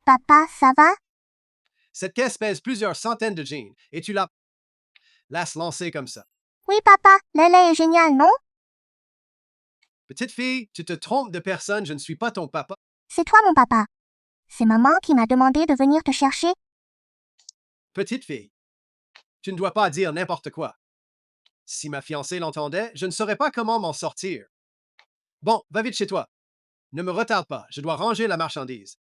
Papa, ça va? Cette caisse pèse plusieurs centaines de jeans et tu la laisses lancer comme ça. Oui, papa, le lait est génial, non? Petite fille, tu te trompes de personne, je ne suis pas ton papa. C'est toi mon papa. C'est maman qui m'a demandé de venir te chercher. Petite fille, tu ne dois pas dire n'importe quoi. Si ma fiancée l'entendait, je ne saurais pas comment m'en sortir. Bon, va vite chez toi. Ne me retarde pas, je dois ranger la marchandise.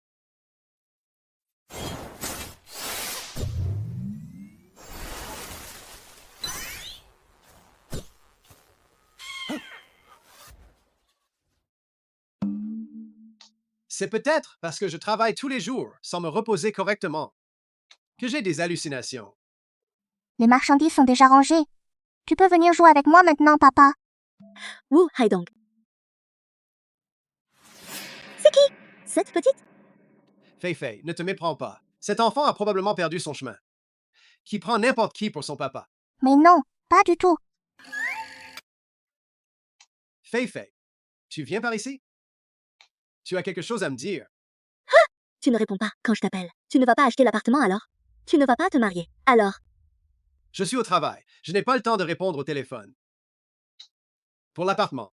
C'est peut-être parce que je travaille tous les jours sans me reposer correctement que j'ai des hallucinations. Les marchandises sont déjà rangées. Tu peux venir jouer avec moi maintenant, papa. Wu Haidong. C'est qui? Cette petite? Fei, ne te méprends pas. Cet enfant a probablement perdu son chemin. Qui prend n'importe qui pour son papa. Mais non, pas du tout. Fei, tu viens par ici? Tu as quelque chose à me dire. Tu ne réponds pas quand je t'appelle. Tu ne vas pas acheter l'appartement alors? Tu ne vas pas te marier alors? Je suis au travail. Je n'ai pas le temps de répondre au téléphone. Pour l'appartement.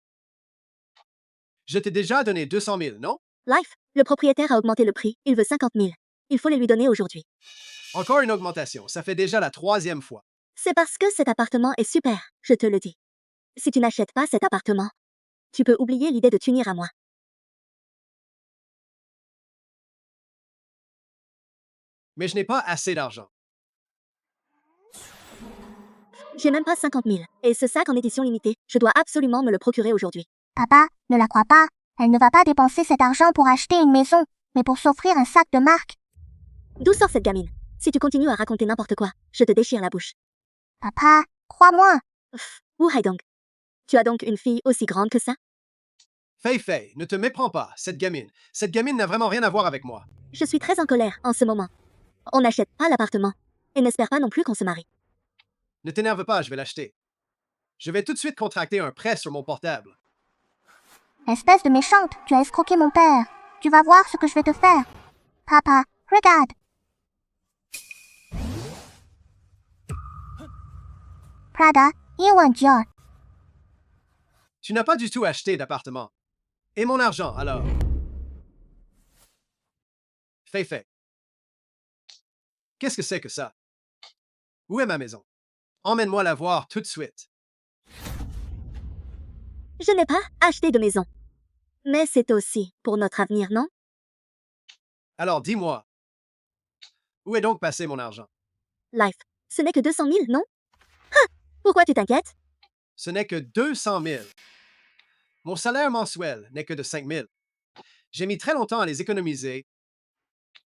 Je t'ai déjà donné 200 000, non? Life, le propriétaire a augmenté le prix. Il veut 50 000. Il faut les lui donner aujourd'hui. Encore une augmentation. Ça fait déjà la 3e fois. C'est parce que cet appartement est super, je te le dis. Si tu n'achètes pas cet appartement, tu peux oublier l'idée de t'unir à moi. Mais je n'ai pas assez d'argent. J'ai même pas 50 000. Et ce sac en édition limitée, je dois absolument me le procurer aujourd'hui. Papa, ne la crois pas. Elle ne va pas dépenser cet argent pour acheter une maison, mais pour s'offrir un sac de marque. D'où sort cette gamine? Si tu continues à raconter n'importe quoi, je te déchire la bouche. Papa, crois-moi. Wu Haidong. Tu as donc une fille aussi grande que ça? Fei, ne te méprends pas. Cette gamine n'a vraiment rien à voir avec moi. Je suis très en colère en ce moment. On n'achète pas l'appartement. Et n'espère pas non plus qu'on se marie. Ne t'énerve pas, je vais l'acheter. Je vais tout de suite contracter un prêt sur mon portable. Espèce de méchante, tu as escroqué mon père. Tu vas voir ce que je vais te faire. Papa, regarde. Prada, Dior. Tu n'as pas du tout acheté d'appartement. Et mon argent, alors? Fei. Qu'est-ce que c'est que ça? Où est ma maison? Emmène-moi la voir tout de suite. Je n'ai pas acheté de maison. Mais c'est aussi pour notre avenir, non? Alors dis-moi, où est donc passé mon argent? Life, ce n'est que 200 000, non? Ah! Pourquoi tu t'inquiètes? Ce n'est que 200 000. Mon salaire mensuel n'est que de 5 000. J'ai mis très longtemps à les économiser.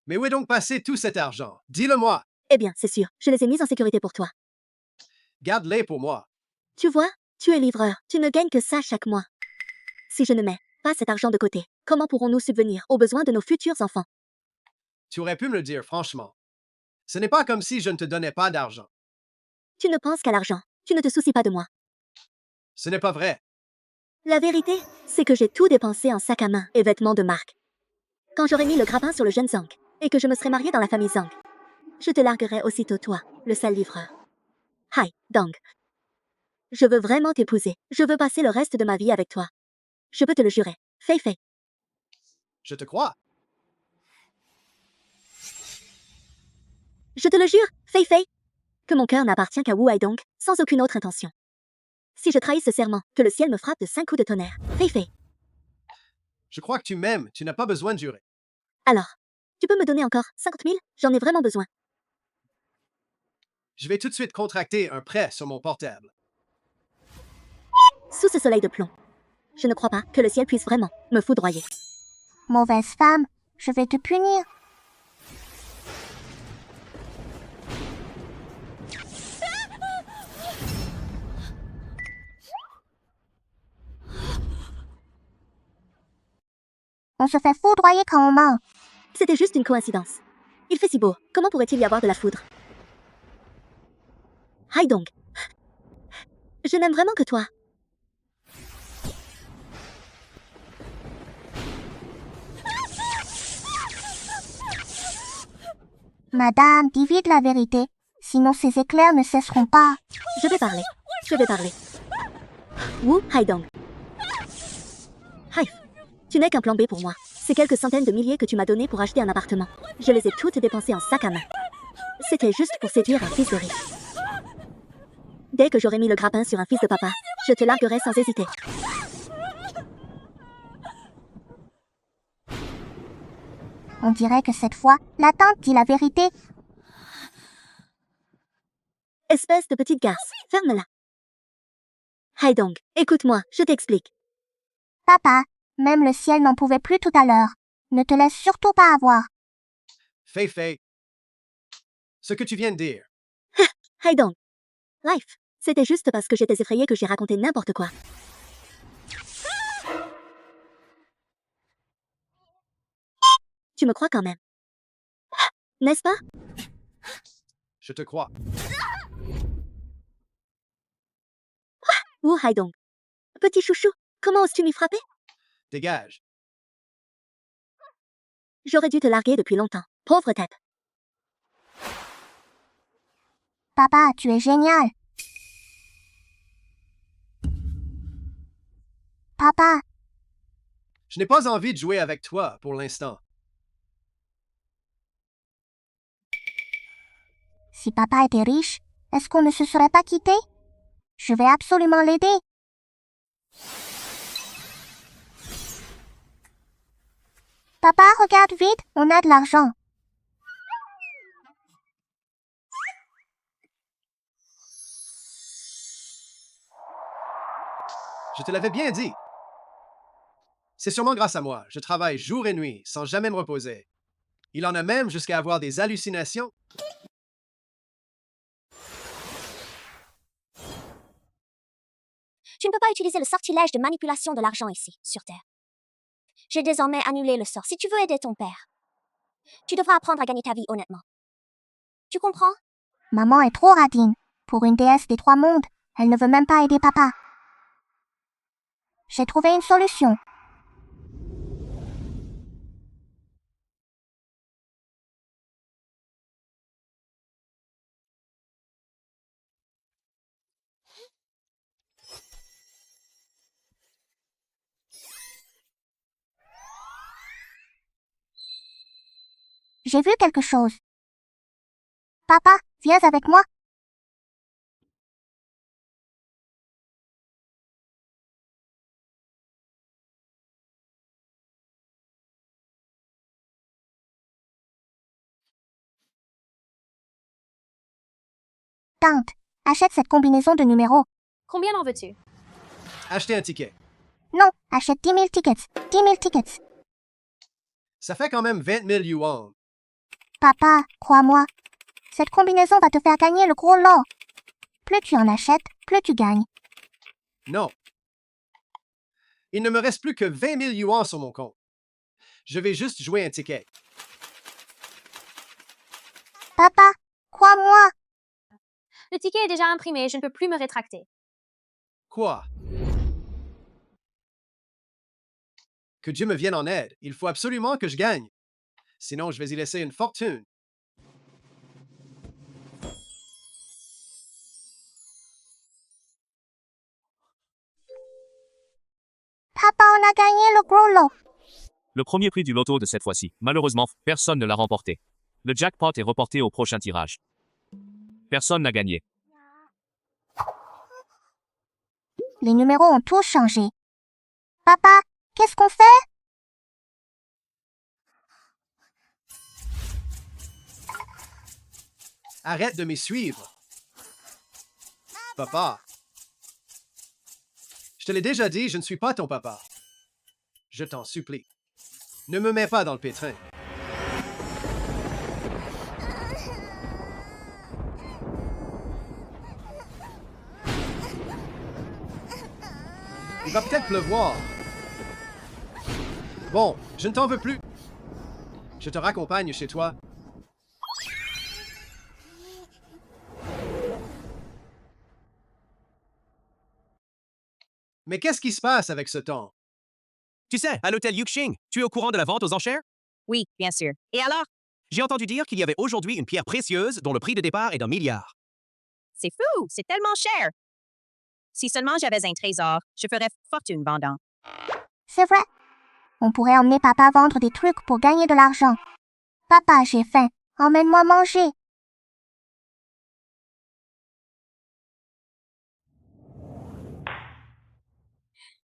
Mais où est donc passé tout cet argent? Dis-le-moi. Eh bien, c'est sûr, je les ai mis en sécurité pour toi. Garde-les pour moi. Tu vois, tu es livreur, tu ne gagnes que ça chaque mois. Si je ne mets pas cet argent de côté, comment pourrons-nous subvenir aux besoins de nos futurs enfants? Tu aurais pu me le dire franchement. Ce n'est pas comme si je ne te donnais pas d'argent. Tu ne penses qu'à l'argent, tu ne te soucies pas de moi. Ce n'est pas vrai. La vérité, c'est que j'ai tout dépensé en sac à main et vêtements de marque. Quand j'aurai mis le grappin sur le jeune Zhang, et que je me serai mariée dans la famille Zhang, je te larguerai aussitôt toi, le sale livreur. Hai, Dong. Je veux vraiment t'épouser. Je veux passer le reste de ma vie avec toi. Je peux te le jurer. Fei. Je te crois. Je te le jure, Fei. Que mon cœur n'appartient qu'à Wu Haidong, sans aucune autre intention. Si je trahis ce serment, que le ciel me frappe de 5 coups de tonnerre. Fei. Je crois que tu m'aimes. Tu n'as pas besoin de jurer. Alors, tu peux me donner encore 50 000? J'en ai vraiment besoin. Je vais tout de suite contracter un prêt sur mon portable. Sous ce soleil de plomb. Je ne crois pas que le ciel puisse vraiment me foudroyer. Mauvaise femme, je vais te punir. On se fait foudroyer quand on ment. C'était juste une coïncidence. Il fait si beau, comment pourrait-il y avoir de la foudre? Haidong. Je n'aime vraiment que toi. Madame, divide la vérité, sinon ces éclairs ne cesseront pas. Je vais parler. Je vais parler. Wu Haidong. Haif. Tu n'es qu'un plan B pour moi. Ces quelques centaines de milliers que tu m'as donnés pour acheter un appartement, je les ai toutes dépensées en sac à main. C'était juste pour séduire un fils de riche. Dès que j'aurai mis le grappin sur un fils de papa, je te larguerai sans hésiter. On dirait que cette fois, la tante dit la vérité. Espèce de petite garce, ferme-la. Haidong, écoute-moi, je t'explique. Papa, même le ciel n'en pouvait plus tout à l'heure. Ne te laisse surtout pas avoir. Fei Fei. Ce que tu viens de dire. Haidong. Life, c'était juste parce que j'étais effrayée que j'ai raconté n'importe quoi. Tu me crois quand même. N'est-ce pas? Je te crois. Wu Haidong. Petit chouchou, comment oses-tu m'y frapper? Dégage. J'aurais dû te larguer depuis longtemps. Pauvre tête. Papa, tu es génial. Papa, Je n'ai pas envie de jouer avec toi pour l'instant. si papa était riche, est-ce qu'on ne se serait pas quitté? Je vais absolument l'aider. Papa, regarde vite, on a de l'argent. Je te l'avais bien dit. C'est sûrement grâce à moi. Je travaille jour et nuit, sans jamais me reposer. Il en a même jusqu'à avoir des hallucinations. Tu ne peux pas utiliser le sortilège de manipulation de l'argent ici, sur Terre. J'ai désormais annulé le sort. Si tu veux aider ton père, tu devras apprendre à gagner ta vie honnêtement. Tu comprends? Maman est trop radine. Pour une déesse des trois mondes, elle ne veut même pas aider papa. J'ai trouvé une solution. J'ai vu quelque chose. Papa, viens avec moi. Tante, achète cette combinaison de numéros. Combien en veux-tu? Acheter un ticket. Non, achète 10 000 tickets. 10 000 tickets. Ça fait quand même 20 000 yuan. Papa, crois-moi. Cette combinaison va te faire gagner le gros lot. Plus tu en achètes, plus tu gagnes. Non. Il ne me reste plus que 20 000 yuan sur mon compte. Je vais juste jouer un ticket. Papa, crois-moi. Le ticket est déjà imprimé, je ne peux plus me rétracter. Quoi? Que Dieu me vienne en aide. Il faut absolument que je gagne. Sinon, je vais y laisser une fortune. Papa, on a gagné le gros lot. Le premier prix du loto de cette fois-ci. Malheureusement, personne ne l'a remporté. Le jackpot est reporté au prochain tirage. Personne n'a gagné. Les numéros ont tous changé. Papa, qu'est-ce qu'on fait? Arrête de me suivre. Papa. Je te l'ai déjà dit, je ne suis pas ton papa. Je t'en supplie. Ne me mets pas dans le pétrin. Il va peut-être pleuvoir. Bon, je ne t'en veux plus. Je te raccompagne chez toi. Mais qu'est-ce qui se passe avec ce temps? Tu sais, à l'hôtel Yuxing, tu es au courant de la vente aux enchères? Oui, bien sûr. Et alors? J'ai entendu dire qu'il y avait aujourd'hui une pierre précieuse dont le prix de départ est d'1 milliard. C'est fou, c'est tellement cher. Si seulement j'avais un trésor, je ferais fortune vendant. C'est vrai. On pourrait emmener papa vendre des trucs pour gagner de l'argent. Papa, j'ai faim. Emmène-moi manger.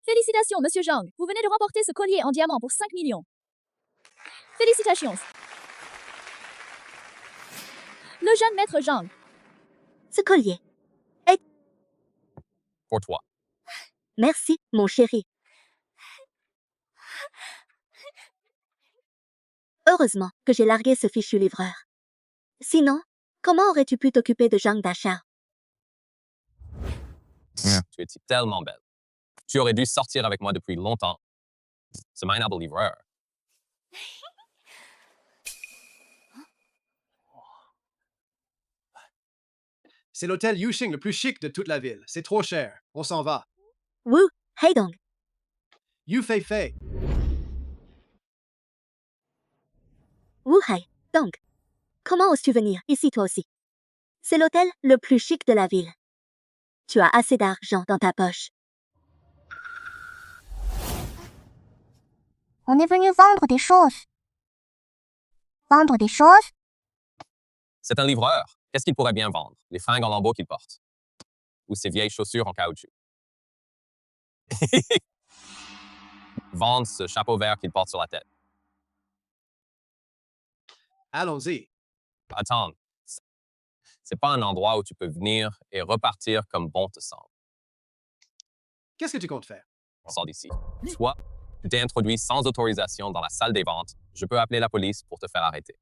Félicitations, Monsieur Zhang. Vous venez de remporter ce collier en diamant pour 5 millions. Félicitations. Le jeune maître Zhang. Ce collier. Pour toi. Merci, mon chéri. Heureusement que j'ai largué ce fichu livreur. Sinon, comment aurais-tu pu t'occuper de Zhang Dashao? Tu es tellement belle. Tu aurais dû sortir avec moi depuis longtemps. C'est minable livreur. C'est l'hôtel Yuxing le plus chic de toute la ville. C'est trop cher. On s'en va. Wu Heidong. Yu Fei Fei. Wu Hai. Donc, comment oses-tu venir ici toi aussi? C'est l'hôtel le plus chic de la ville. Tu as assez d'argent dans ta poche. On est venu vendre des choses. Vendre des choses? C'est un livreur. Qu'est-ce qu'il pourrait bien vendre? Les fringues en lambeaux qu'il porte. Ou ses vieilles chaussures en caoutchouc. Vendre ce chapeau vert qu'il porte sur la tête. Allons-y. Attends. C'est pas un endroit où tu peux venir et repartir comme bon te semble. Qu'est-ce que tu comptes faire? On sort d'ici. Soit tu t'es introduit sans autorisation dans la salle des ventes, je peux appeler la police pour te faire arrêter.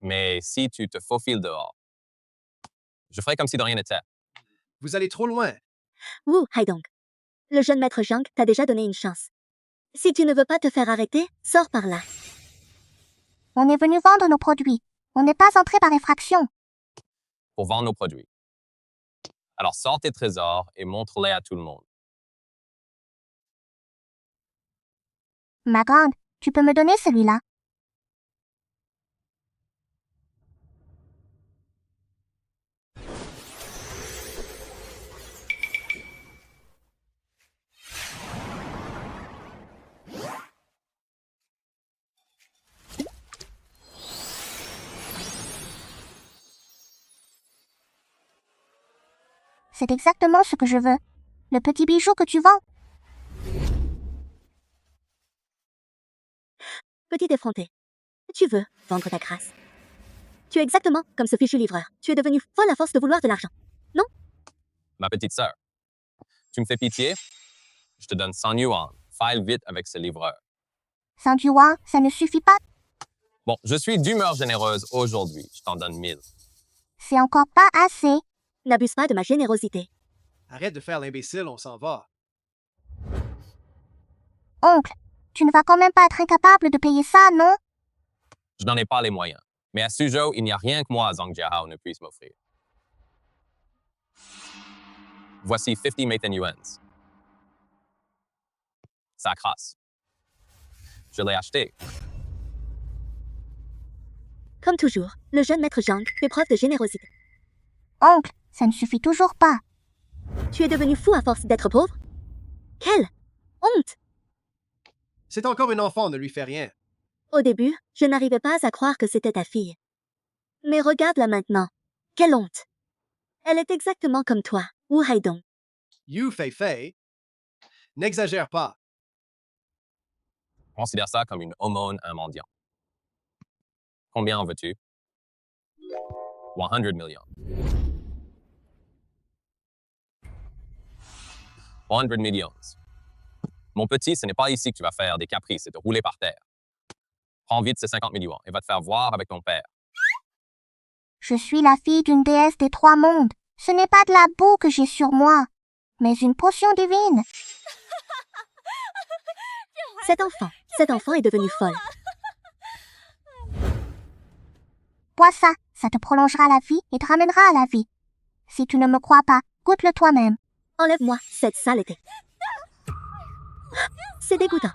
Mais si tu te faufiles dehors, je ferai comme si de rien n'était. Vous allez trop loin. Wu Heidong. Le jeune maître Zhang t'a déjà donné une chance. Si tu ne veux pas te faire arrêter, sors par là. On est venu vendre nos produits. On n'est pas entré par effraction. Pour vendre nos produits. Alors sors tes trésors et montre-les à tout le monde. Ma grande, tu peux me donner celui-là? C'est exactement ce que je veux. Le petit bijou que tu vends. Petit effronté. Tu veux vendre ta grâce. Tu es exactement comme ce fichu livreur. Tu es devenu folle à force de vouloir de l'argent. Non? Ma petite sœur, tu me fais pitié? Je te donne 100 yuan. File vite avec ce livreur. 100 yuan, ça ne suffit pas. Bon, je suis d'humeur généreuse aujourd'hui. Je t'en donne 1000. C'est encore pas assez. N'abuse pas de ma générosité. Arrête de faire l'imbécile, on s'en va. Oncle, tu ne vas quand même pas être incapable de payer ça, non? Je n'en ai pas les moyens. Mais à Suzhou, il n'y a rien que moi, Zhang Jiahao, ne puisse m'offrir. Voici 50 Meithen yuans. Ça crasse. Je l'ai acheté. Comme toujours, le jeune maître Zhang fait preuve de générosité. Oncle, ça ne suffit toujours pas. Tu es devenu fou à force d'être pauvre? Quelle honte! C'est encore une enfant, ne lui fais rien. Au début, je n'arrivais pas à croire que c'était ta fille. Mais regarde-la maintenant. Quelle honte! Elle est exactement comme toi, Wu Haidong. Yu Fei Fei. N'exagère pas. Considère ça comme une aumône à un mendiant. Combien en veux-tu? 100 millions. 100 millions. Mon petit, ce n'est pas ici que tu vas faire des caprices et te rouler par terre. Prends vite ces 50 millions et va te faire voir avec ton père. Je suis la fille d'une déesse des trois mondes. Ce n'est pas de la boue que j'ai sur moi, mais une potion divine. Cette enfant est devenue folle. Bois ça, ça te prolongera la vie et te ramènera à la vie. Si tu ne me crois pas, goûte-le toi-même. Enlève-moi cette saleté. C'est dégoûtant.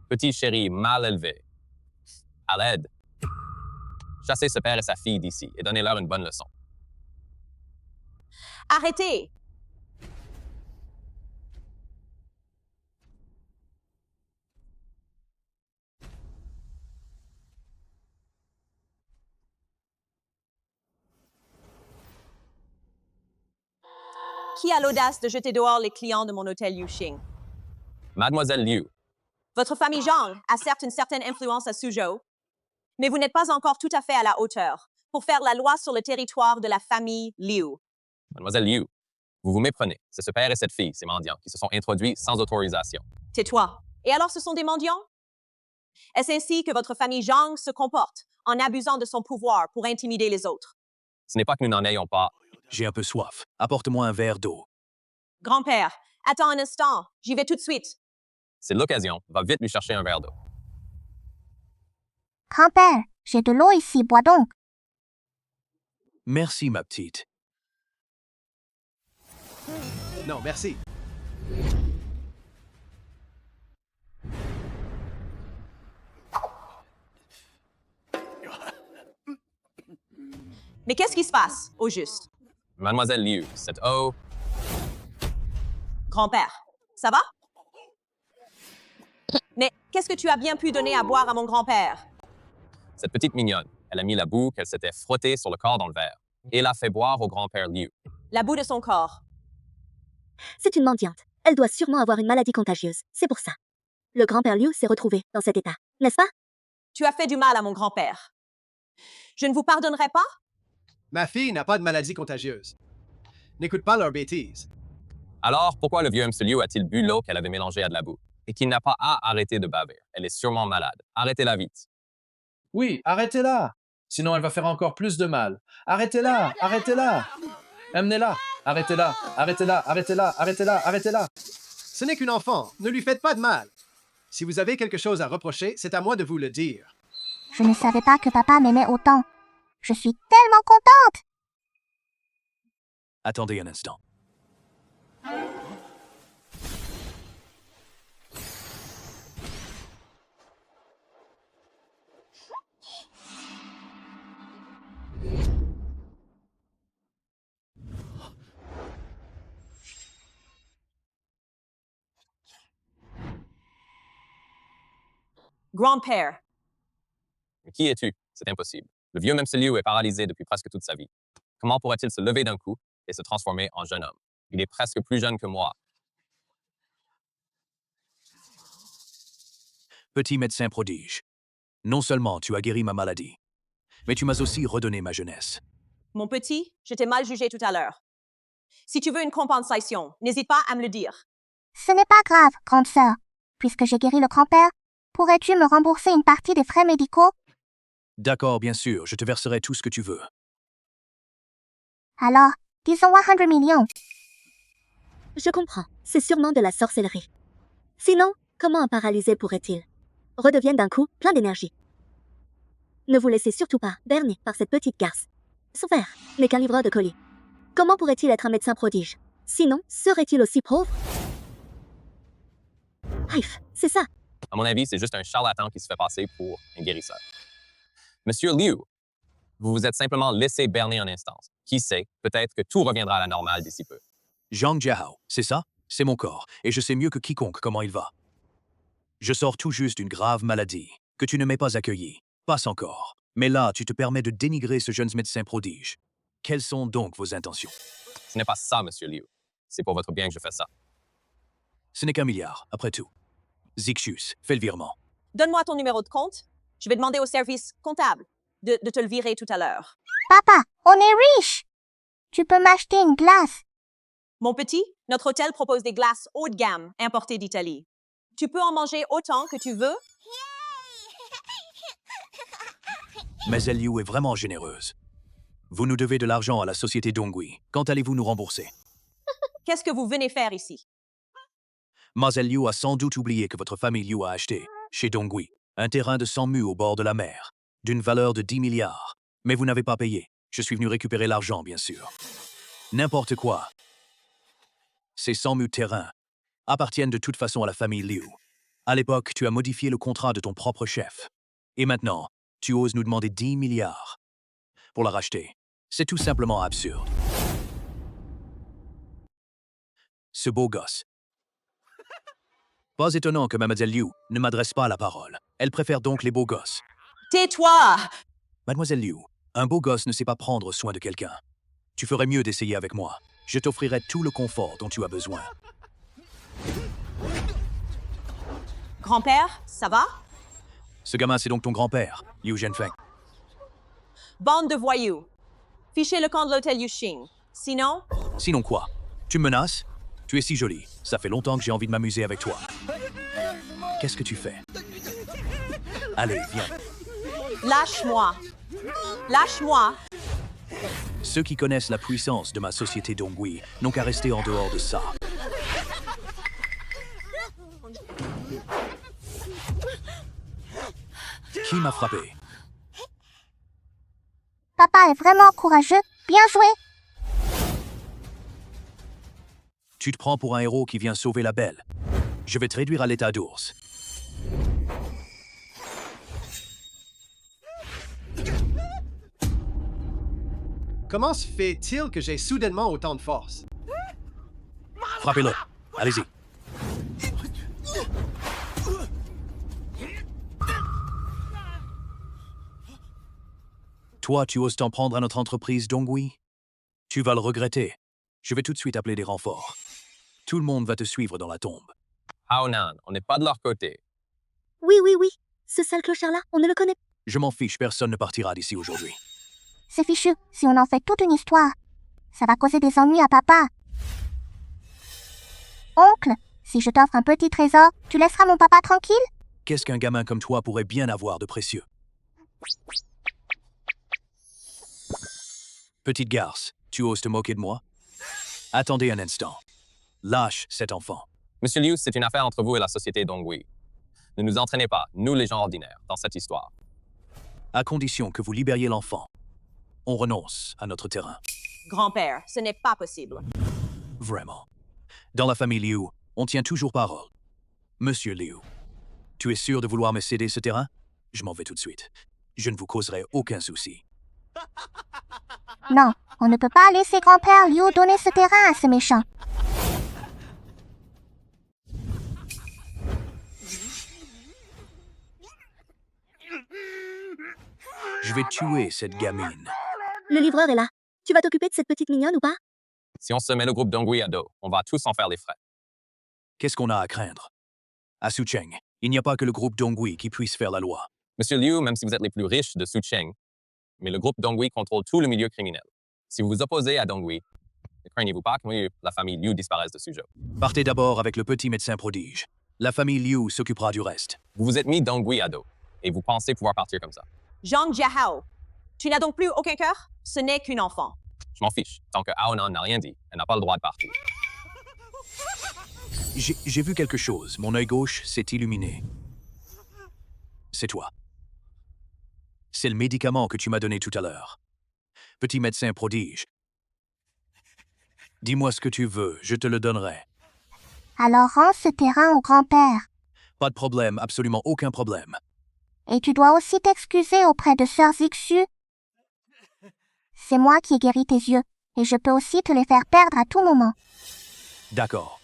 Petit chéri mal élevé. À l'aide. Chassez ce père et sa fille d'ici et donnez-leur une bonne leçon. Arrêtez! Qui a l'audace de jeter dehors les clients de mon hôtel Yuxing? Mademoiselle Liu, Votre famille Zhang a certes une certaine influence à Suzhou, mais vous n'êtes pas encore tout à fait à la hauteur pour faire la loi sur le territoire de la famille Liu. Mademoiselle Liu, vous vous méprenez. C'est ce père et cette fille, ces mendiants, qui se sont introduits sans autorisation. Tais-toi. Et alors ce sont des mendiants? Est-ce ainsi que votre famille Zhang se comporte en abusant de son pouvoir pour intimider les autres? Ce n'est pas que nous n'en ayons pas. J'ai un peu soif. Apporte-moi un verre d'eau. Grand-père, attends un instant, j'y vais tout de suite. C'est l'occasion. Va vite lui chercher un verre d'eau. Grand-père, j'ai de l'eau ici, bois donc. Merci, ma petite. Non, merci. Mais qu'est-ce qui se passe, au juste? Mademoiselle Liu, cette eau... Grand-père, ça va? Mais qu'est-ce que tu as bien pu donner à boire à mon grand-père? Cette petite mignonne, elle a mis la boue qu'elle s'était frottée sur le corps dans le verre et l'a fait boire au grand-père Liu. La boue de son corps. C'est une mendiante. Elle doit sûrement avoir une maladie contagieuse. C'est pour ça. Le grand-père Liu s'est retrouvé dans cet état, n'est-ce pas? Tu as fait du mal à mon grand-père. Je ne vous pardonnerai pas? Ma fille n'a pas de maladie contagieuse. N'écoute pas leurs bêtises. Alors, pourquoi le vieux M. Liu a-t-il bu l'eau qu'elle avait mélangée à de la boue et qu'il n'a pas à arrêter de baver? Elle est sûrement malade. Arrêtez-la vite. Oui, arrêtez-la. Sinon, elle va faire encore plus de mal. Arrêtez-la, arrêtez-la. Amenez-la. Arrêtez-la, arrêtez-la, arrêtez-la, arrêtez-la, arrêtez-la. Ce n'est qu'une enfant. Ne lui faites pas de mal. Si vous avez quelque chose à reprocher, c'est à moi de vous le dire. Je ne savais pas que papa m'aimait autant. Je suis tellement contente. Attendez un instant. Grand-père, Mais qui es-tu? C'est impossible. Le vieux M. Liu est paralysé depuis presque toute sa vie. Comment pourrait-il se lever d'un coup et se transformer en jeune homme? Il est presque plus jeune que moi. Petit médecin prodige. Non seulement tu as guéri ma maladie, mais tu m'as aussi redonné ma jeunesse. mon petit, je t'ai mal jugé tout à l'heure. Si tu veux une compensation, n'hésite pas à me le dire. Ce n'est pas grave, grande sœur. Puisque j'ai guéri le grand-père, pourrais-tu me rembourser une partie des frais médicaux? D'accord, bien sûr, je te verserai tout ce que tu veux. Alors, disons 100 millions. Je comprends. C'est sûrement de la sorcellerie. Sinon, comment un paralysé pourrait-il redevienne d'un coup plein d'énergie? Ne vous laissez surtout pas berner par cette petite garce. Son père n'est qu'un livreur de colis. Comment pourrait-il être un médecin prodige? Sinon, serait-il aussi pauvre? Bref, c'est ça. À mon avis, c'est juste un charlatan qui se fait passer pour un guérisseur. Monsieur Liu, vous vous êtes simplement laissé berner en instance. Qui sait, peut-être que tout reviendra à la normale d'ici peu. Zhang Jiahao, c'est ça? C'est mon corps, et je sais mieux que quiconque comment il va. Je sors tout juste d'une grave maladie, que tu ne m'aies pas accueillie. Passe encore. Mais là, tu te permets de dénigrer ce jeune médecin prodige. Quelles sont donc vos intentions? Ce n'est pas ça, Monsieur Liu. C'est pour votre bien que je fais ça. Ce n'est qu'un milliard, après tout. Zixus, fais le virement. Donne-moi ton numéro de compte. Je vais demander au service comptable de te le virer tout à l'heure. Papa, on est riche. Tu peux m'acheter une glace. Mon petit, notre hôtel propose des glaces haut de gamme importées d'Italie. Tu peux en manger autant que tu veux. Mais Liu est vraiment généreuse. Vous nous devez de l'argent à la société Dongui. Quand allez-vous nous rembourser? Qu'est-ce que vous venez faire ici? Mazel Liu a sans doute oublié que votre famille Liu a acheté, chez Dongui, un terrain de 100 mu au bord de la mer, d'une valeur de 10 milliards. Mais vous n'avez pas payé. Je suis venu récupérer l'argent, bien sûr. N'importe quoi. Ces 100 mu de terrain appartiennent de toute façon à la famille Liu. À l'époque, tu as modifié le contrat de ton propre chef. Et maintenant, Tu oses nous demander 10 milliards pour la racheter. C'est tout simplement absurde. Ce beau gosse. Pas étonnant que Mademoiselle Liu ne m'adresse pas la parole. Elle préfère donc les beaux gosses. Tais-toi! Mademoiselle Liu, un beau gosse ne sait pas prendre soin de quelqu'un. Tu ferais mieux d'essayer avec moi. Je t'offrirai tout le confort dont tu as besoin. Grand-père, ça va? Ce gamin, c'est donc ton grand-père, Liu Zhenfeng. Bande de voyous. Fichez le camp de l'hôtel Yuxing. Sinon, Sinon quoi? Tu me menaces? Tu es si jolie. Ça fait longtemps que j'ai envie de m'amuser avec toi. Qu'est-ce que tu fais? Allez, viens. lâche-moi. Lâche-moi. Ceux qui connaissent la puissance de ma société Dongui n'ont qu'à rester en dehors de ça. Qui m'a frappé? Papa est vraiment courageux. Bien joué. Tu te prends pour un héros qui vient sauver la belle. Je vais te réduire à l'état d'ours. Comment se fait-il que j'ai soudainement autant de force? Frappez-le. Allez-y. Toi, tu oses t'en prendre à notre entreprise Dongui? Tu vas le regretter. Je vais tout de suite appeler des renforts. Tout le monde va te suivre dans la tombe. Haonan, on n'est pas de leur côté. Oui, oui, oui. Ce sale clochard-là, on ne le connaît pas. Je m'en fiche, personne ne partira d'ici aujourd'hui. C'est fichu. Si on en fait toute une histoire, ça va causer des ennuis à papa. Oncle, si je t'offre un petit trésor, tu laisseras mon papa tranquille? Qu'est-ce qu'un gamin comme toi pourrait bien avoir de précieux? Petite garce, tu oses te moquer de moi? Attendez un instant. Lâche cet enfant. Monsieur Liu, c'est une affaire entre vous et la société Dongui. Ne nous entraînez pas, nous les gens ordinaires, dans cette histoire. À condition que vous libériez l'enfant. On renonce à notre terrain. Grand-père, ce n'est pas possible. Vraiment. Dans la famille Liu, on tient toujours parole. Monsieur Liu, tu es sûr de vouloir me céder ce terrain? Je m'en vais tout de suite. Je ne vous causerai aucun souci. Non, on ne peut pas laisser grand-père Liu donner ce terrain à ce méchant. Je vais tuer cette gamine. Le livreur est là. Tu vas t'occuper de cette petite mignonne ou pas? Si on se met le groupe Dongui à dos, on va tous en faire les frais. Qu'est-ce qu'on a à craindre? À Sucheng, il n'y a pas que le groupe Dongui qui puisse faire la loi. Monsieur Liu, même si vous êtes les plus riches de Sucheng, mais le groupe Dongui contrôle tout le milieu criminel. Si vous vous opposez à Dongui, ne craignez-vous pas que la famille Liu disparaisse de Suzhou. Partez d'abord avec le petit médecin prodige. La famille Liu s'occupera du reste. Vous vous êtes mis Dongui à dos, et vous pensez pouvoir partir comme ça. Zhang Jiahao, tu n'as donc plus aucun cœur? Ce n'est qu'une enfant. Je m'en fiche. Tant que Haonan n'a rien dit, elle n'a pas le droit de partir. J'ai vu quelque chose. Mon œil gauche s'est illuminé. C'est toi. C'est le médicament que tu m'as donné tout à l'heure. Petit médecin prodige. Dis-moi ce que tu veux, je te le donnerai. Alors rends ce terrain au grand-père. Pas de problème, absolument aucun problème. Et tu dois aussi t'excuser auprès de Sœur Zixu. C'est moi qui ai guéri tes yeux, et je peux aussi te les faire perdre à tout moment. D'accord.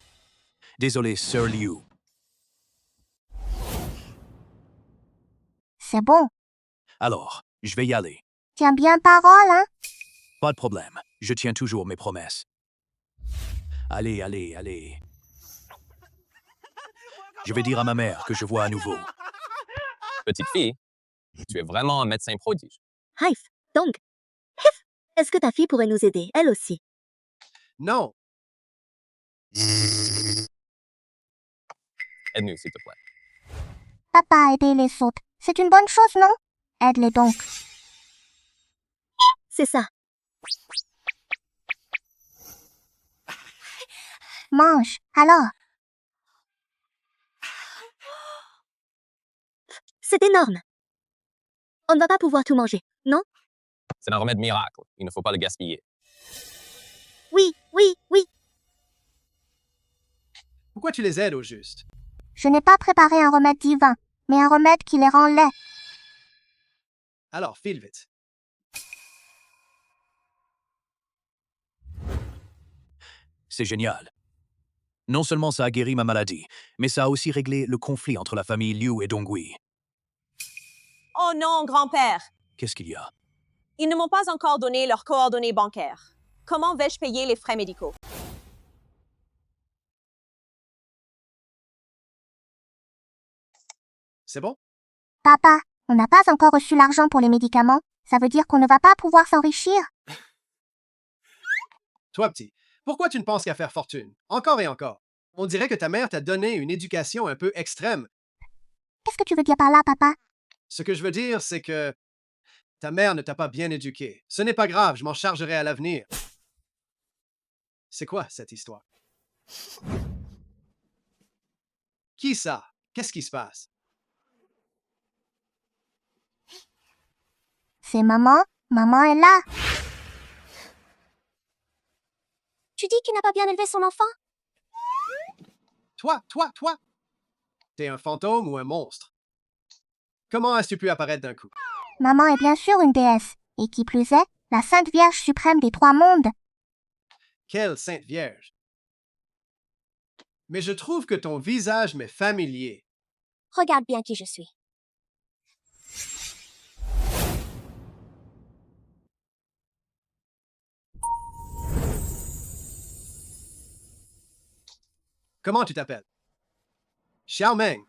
Désolé, Sir Liu. C'est bon. Alors, je vais y aller. Tiens bien parole, hein? Pas de problème, je tiens toujours mes promesses. Allez, allez, allez. Je vais dire à ma mère que je vois à nouveau. Petite fille, tu es vraiment un médecin prodige. Haïf, donc. Hif. Est-ce que ta fille pourrait nous aider, elle aussi? Non, Aide-nous, s'il te plaît. Papa a aidé les autres. C'est une bonne chose, non? Aide-les donc. C'est ça. Mange, alors. C'est énorme. On ne va pas pouvoir tout manger, non? C'est un remède miracle. Il ne faut pas le gaspiller. Oui, oui, oui. pourquoi tu les aides au juste? Je n'ai pas préparé un remède divin, mais un remède qui les rend laids. Alors, file vite. C'est génial. Non seulement ça a guéri ma maladie, mais ça a aussi réglé le conflit entre la famille Liu et Dongui. Oh non, grand-père! Qu'est-ce qu'il y a? Ils ne m'ont pas encore donné leurs coordonnées bancaires. Comment vais-je payer les frais médicaux? C'est bon? Papa, on n'a pas encore reçu l'argent pour les médicaments. Ça veut dire qu'on ne va pas pouvoir s'enrichir. Toi, petit, pourquoi tu ne penses qu'à faire fortune? Encore et encore. On dirait que ta mère t'a donné une éducation un peu extrême. Qu'est-ce que tu veux dire par là, papa? Ce que je veux dire, c'est que ta mère ne t'a pas bien éduqué. Ce n'est pas grave, je m'en chargerai à l'avenir. C'est quoi cette histoire? Qui ça? Qu'est-ce qui se passe? C'est maman. Maman est là. Tu dis qu'il n'a pas bien élevé son enfant? Toi! T'es un fantôme ou un monstre? Comment as-tu pu apparaître d'un coup? Maman est bien sûr une déesse. Et qui plus est, la Sainte Vierge suprême des trois mondes. Quelle sainte vierge! Mais je trouve que ton visage m'est familier. Regarde bien qui je suis. Comment tu t'appelles? Xiao Meng.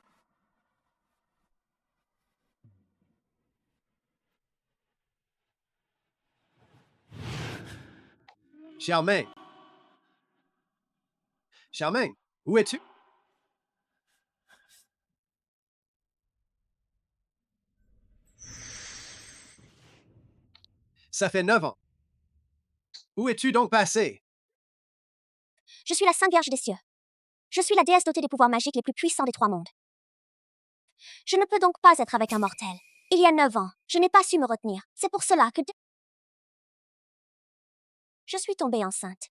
Xiao Meng. Xiao Meng, où es-tu? Ça fait 9 ans. Où es-tu donc passé? Je suis la Sainte Vierge des cieux. Je suis la déesse dotée des pouvoirs magiques les plus puissants des trois mondes. Je ne peux donc pas être avec un mortel. Il y a 9 ans, je n'ai pas su me retenir. C'est pour cela que... Je suis tombée enceinte.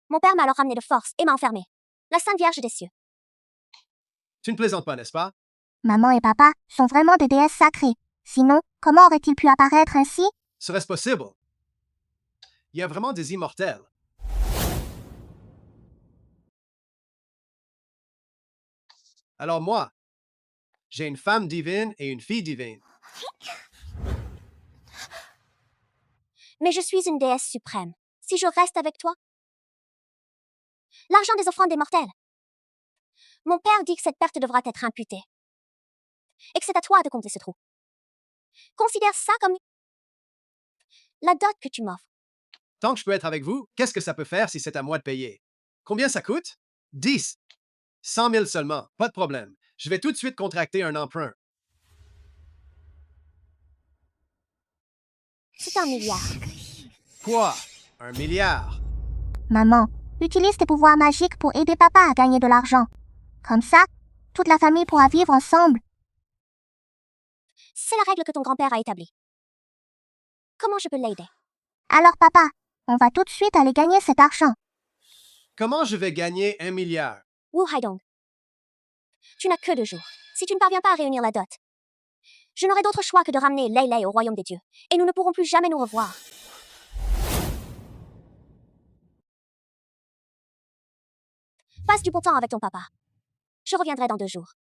Mon père m'a alors ramenée de force et m'a enfermée. La Sainte Vierge des cieux. Tu ne plaisantes pas, n'est-ce pas? Maman et papa sont vraiment des déesses sacrées. Sinon, comment aurait-il pu apparaître ainsi? Serait-ce possible? Il y a vraiment des immortels. Alors moi, j'ai une femme divine et une fille divine. Mais je suis une déesse suprême. Si je reste avec toi... L'argent des offrandes des mortels. Mon père dit que cette perte devra être imputée. Et que c'est à toi de combler ce trou. Considère ça comme... la dot que tu m'offres. Tant que je peux être avec vous, qu'est-ce que ça peut faire si c'est à moi de payer? Combien ça coûte? 10. 100 000 seulement, pas de problème. Je vais tout de suite contracter un emprunt. C'est 1 milliard. Quoi? 1 milliard? Maman, utilise tes pouvoirs magiques pour aider papa à gagner de l'argent. Comme ça, toute la famille pourra vivre ensemble. C'est la règle que ton grand-père a établie. Comment je peux l'aider? Alors papa, on va tout de suite aller gagner cet argent. Comment je vais gagner 1 milliard? Wu Haidong. Tu n'as que 2 jours. Si tu ne parviens pas à réunir la dot, je n'aurai d'autre choix que de ramener Lei Lei au royaume des dieux. Et nous ne pourrons plus jamais nous revoir. Passe du bon temps avec ton papa. Je reviendrai dans 2 jours.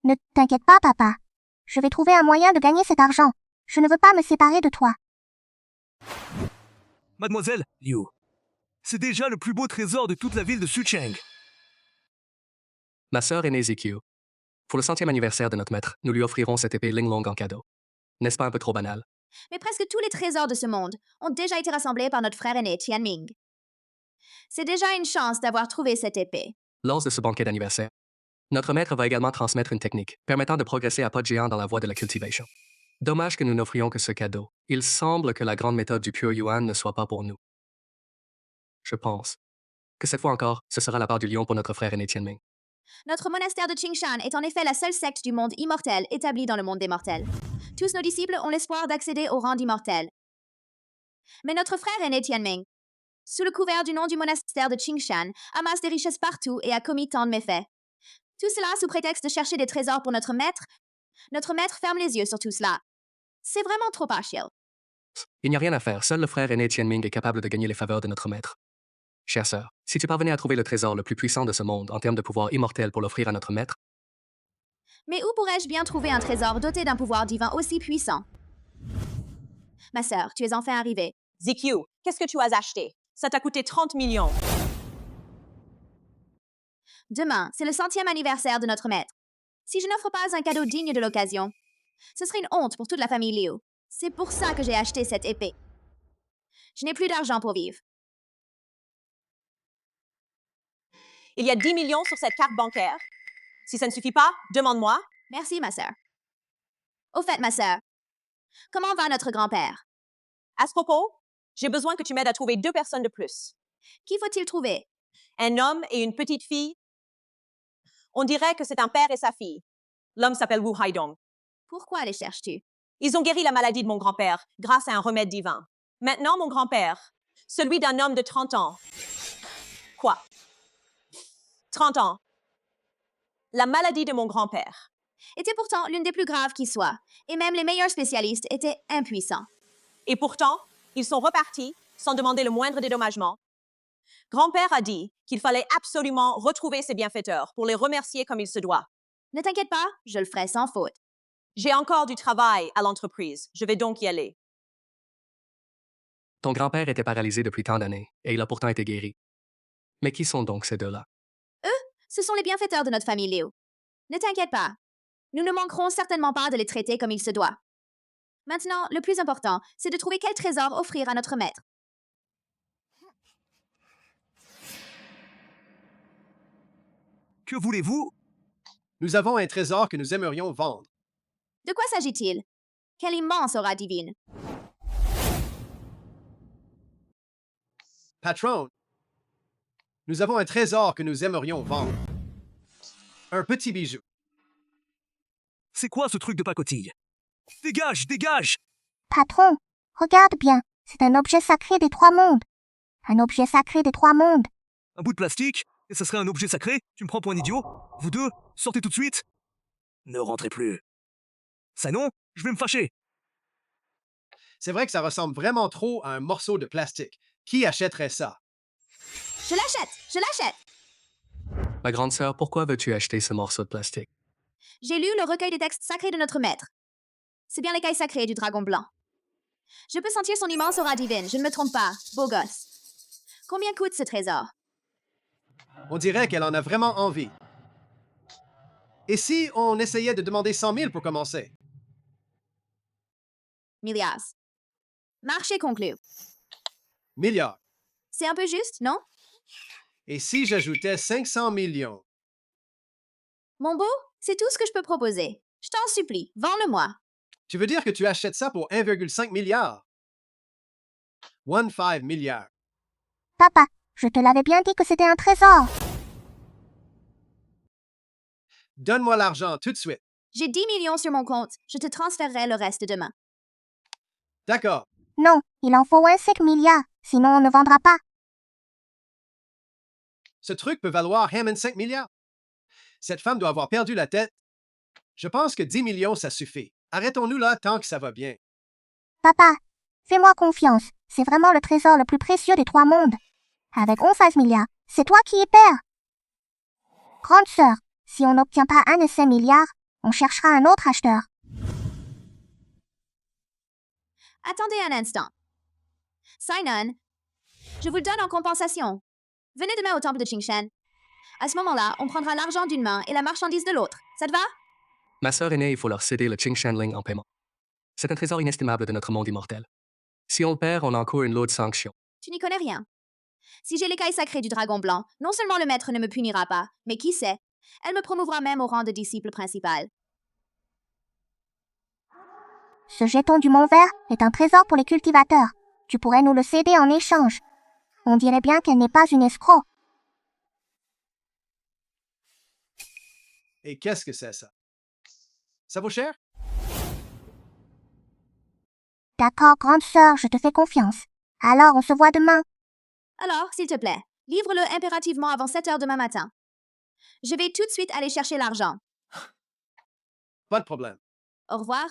Ne t'inquiète pas, papa. Je vais trouver un moyen de gagner cet argent. Je ne veux pas me séparer de toi. Mademoiselle, Liu, c'est déjà le plus beau trésor de toute la ville de Sucheng. Ma sœur aînée Zikyu. Pour le 100e anniversaire de notre maître, nous lui offrirons cette épée Linglong en cadeau. N'est-ce pas un peu trop banal? Mais presque tous les trésors de ce monde ont déjà été rassemblés par notre frère aîné Tianming. C'est déjà une chance d'avoir trouvé cette épée. Lors de ce banquet d'anniversaire, notre maître va également transmettre une technique permettant de progresser à pas de géant dans la voie de la cultivation. Dommage que nous n'offrions que ce cadeau. Il semble que la grande méthode du Pure Yuan ne soit pas pour nous. Je pense que cette fois encore, ce sera la part du lion pour notre frère aîné Tianming. Notre monastère de Qingshan est en effet la seule secte du monde immortel établie dans le monde des mortels. Tous nos disciples ont l'espoir d'accéder au rang d'immortel. Mais notre frère aîné Tianming sous le couvert du nom du monastère de Qingshan, amasse des richesses partout et a commis tant de méfaits. Tout cela sous prétexte de chercher des trésors pour notre maître. Notre maître ferme les yeux sur tout cela. C'est vraiment trop partiel. Il n'y a rien à faire. Seul le frère aîné Tianming est capable de gagner les faveurs de notre maître. Chère sœur, si tu parvenais à trouver le trésor le plus puissant de ce monde en termes de pouvoir immortel pour l'offrir à notre maître, Mais où pourrais-je bien trouver un trésor doté d'un pouvoir divin aussi puissant? Ma sœur, tu es enfin arrivée. ZQ, qu'est-ce que tu as acheté? Ça t'a coûté 30 millions. Demain, c'est le 100e anniversaire de notre maître. Si je n'offre pas un cadeau digne de l'occasion, ce serait une honte pour toute la famille Liu. C'est pour ça que j'ai acheté cette épée. Je n'ai plus d'argent pour vivre. Il y a 10 millions sur cette carte bancaire. Si ça ne suffit pas, demande-moi. Merci, ma sœur. Au fait, ma sœur, comment va notre grand-père? À ce propos, j'ai besoin que tu m'aides à trouver 2 personnes de plus. Qui faut-il trouver? Un homme et une petite fille. On dirait que c'est un père et sa fille. L'homme s'appelle Wu Haidong. Pourquoi les cherches-tu? Ils ont guéri la maladie de mon grand-père grâce à un remède divin. Maintenant, mon grand-père, celui d'un homme de 30 ans. Quoi? 30 ans. La maladie de mon grand-père. Était pourtant l'une des plus graves qui soit, et même les meilleurs spécialistes étaient impuissants. Et pourtant, ils sont repartis sans demander le moindre dédommagement. Grand-père a dit qu'il fallait absolument retrouver ses bienfaiteurs pour les remercier comme il se doit. Ne t'inquiète pas, je le ferai sans faute. J'ai encore du travail à l'entreprise. Je vais donc y aller. ton grand-père était paralysé depuis tant d'années, et il a pourtant été guéri. Mais qui sont donc ces deux-là? Eux, ce sont les bienfaiteurs de notre famille Liu. Ne t'inquiète pas. Nous ne manquerons certainement pas de les traiter comme il se doit. Maintenant, le plus important, c'est de trouver quel trésor offrir à notre maître. Que voulez-vous? Nous avons un trésor que nous aimerions vendre. De quoi s'agit-il? Quelle immense aura divine! Patron, nous avons un trésor que nous aimerions vendre. Un petit bijou. C'est quoi ce truc de pacotille? Dégage, dégage! Patron, regarde bien, c'est un objet sacré des trois mondes. Un objet sacré des trois mondes. Un bout de plastique? Et ça serait un objet sacré? Tu me prends pour un idiot? Vous deux, sortez tout de suite! Ne rentrez plus. Ça non, je vais me fâcher. C'est vrai que ça ressemble vraiment trop à un morceau de plastique. Qui achèterait ça? Je l'achète! Je l'achète! Ma grande sœur, pourquoi veux-tu acheter ce morceau de plastique? J'ai lu le recueil des textes sacrés de notre maître. C'est bien l'écaille sacrée du dragon blanc. Je peux sentir son immense aura divine, je ne me trompe pas, beau gosse. Combien coûte ce trésor? On dirait qu'elle en a vraiment envie. Et si on essayait de demander 100 000 pour commencer? Milliards. Marché conclu. Milliards. C'est un peu juste, non? Et si j'ajoutais 500 millions? Mon beau, c'est tout ce que je peux proposer. Je t'en supplie, vends-le-moi. Tu veux dire que tu achètes ça pour 1,5 milliard? 1,5 milliard. Papa, je te l'avais bien dit que c'était un trésor. Donne-moi l'argent tout de suite. J'ai 10 millions sur mon compte. Je te transférerai le reste demain. D'accord. Non, il en faut 1,5 milliard, sinon on ne vendra pas. Ce truc peut valoir 5 milliards. Cette femme doit avoir perdu la tête. Je pense que 10 millions, ça suffit. Arrêtons-nous là tant que ça va bien. Papa, fais-moi confiance. C'est vraiment le trésor le plus précieux des trois mondes. Avec 11 milliards, c'est toi qui es père. Grande sœur, si on n'obtient pas 1,5 milliard, on cherchera un autre acheteur. Attendez un instant. Sinon, je vous le donne en compensation. Venez demain au temple de Qingshan. À ce moment-là, on prendra l'argent d'une main et la marchandise de l'autre. Ça te va? Ma sœur aînée, il faut leur céder le Qingshanling en paiement. C'est un trésor inestimable de notre monde immortel. Si on le perd, on encourt une lourde sanction. Tu n'y connais rien. Si j'ai l'écaille sacrée du dragon blanc, non seulement le maître ne me punira pas, mais qui sait, elle me promouvra même au rang de disciple principal. Ce jeton du Mont Vert est un trésor pour les cultivateurs. Tu pourrais nous le céder en échange. On dirait bien qu'elle n'est pas une escroc. Et qu'est-ce que c'est ça? Ça vaut cher? D'accord, grande sœur, je te fais confiance. Alors on se voit demain. Alors, s'il te plaît, livre-le impérativement avant 7 heures demain matin. Je vais tout de suite aller chercher l'argent. Pas de problème. Au revoir.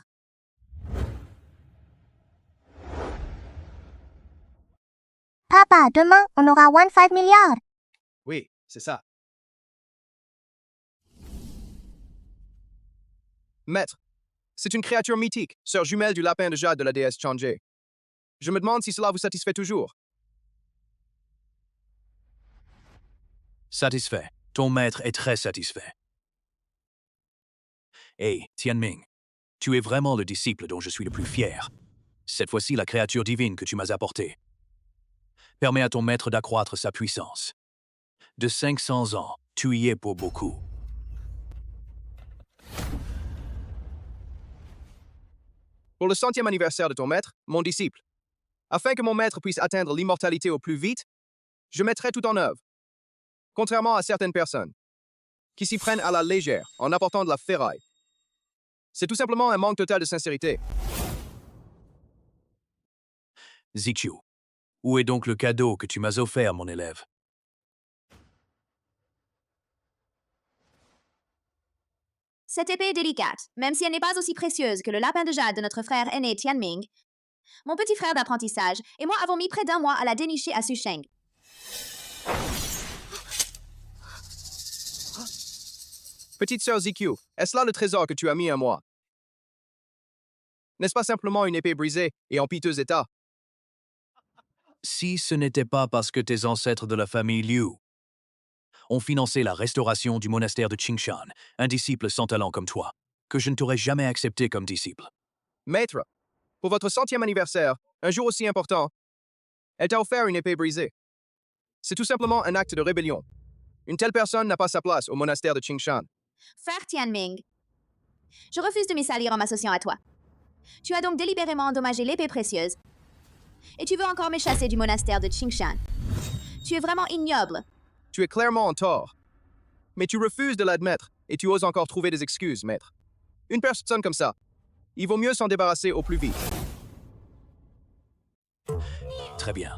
Papa, demain, on aura 15 milliards. Oui, c'est ça. Maître, c'est une créature mythique, sœur jumelle du lapin de jade de la déesse Changé. Je me demande si cela vous satisfait toujours. Satisfait. Ton maître est très satisfait. Hey, Tianming, tu es vraiment le disciple dont je suis le plus fier. Cette fois-ci, la créature divine que tu m'as apportée. Permets à ton maître d'accroître sa puissance. De 500 ans, tu y es pour beaucoup. Pour le 100e anniversaire de ton maître, mon disciple, afin que mon maître puisse atteindre l'immortalité au plus vite, je mettrai tout en œuvre. Contrairement à certaines personnes, qui s'y prennent à la légère en apportant de la ferraille. C'est tout simplement un manque total de sincérité. Zixiu, où est donc le cadeau que tu m'as offert, mon élève? Cette épée est délicate, même si elle n'est pas aussi précieuse que le lapin de jade de notre frère aîné Tianming. Mon petit frère d'apprentissage et moi avons mis près d'1 mois à la dénicher à Susheng. Petite sœur ZQ, est-ce là le trésor que tu as mis à moi? N'est-ce pas simplement une épée brisée et en piteux état? Si ce n'était pas parce que tes ancêtres de la famille Liu ont financé la restauration du monastère de Qingshan, un disciple sans talent comme toi, que je ne t'aurais jamais accepté comme disciple. Maître, pour votre 100e anniversaire, un jour aussi important, elle t'a offert une épée brisée. C'est tout simplement un acte de rébellion. Une telle personne n'a pas sa place au monastère de Qingshan. Frère Tianming, je refuse de m'y salir en m'associant à toi. Tu as donc délibérément endommagé l'épée précieuse. Et tu veux encore me chasser du monastère de Qingshan. Tu es vraiment ignoble. Tu es clairement en tort. Mais tu refuses de l'admettre et tu oses encore trouver des excuses, maître. Une personne comme ça, il vaut mieux s'en débarrasser au plus vite. Très bien.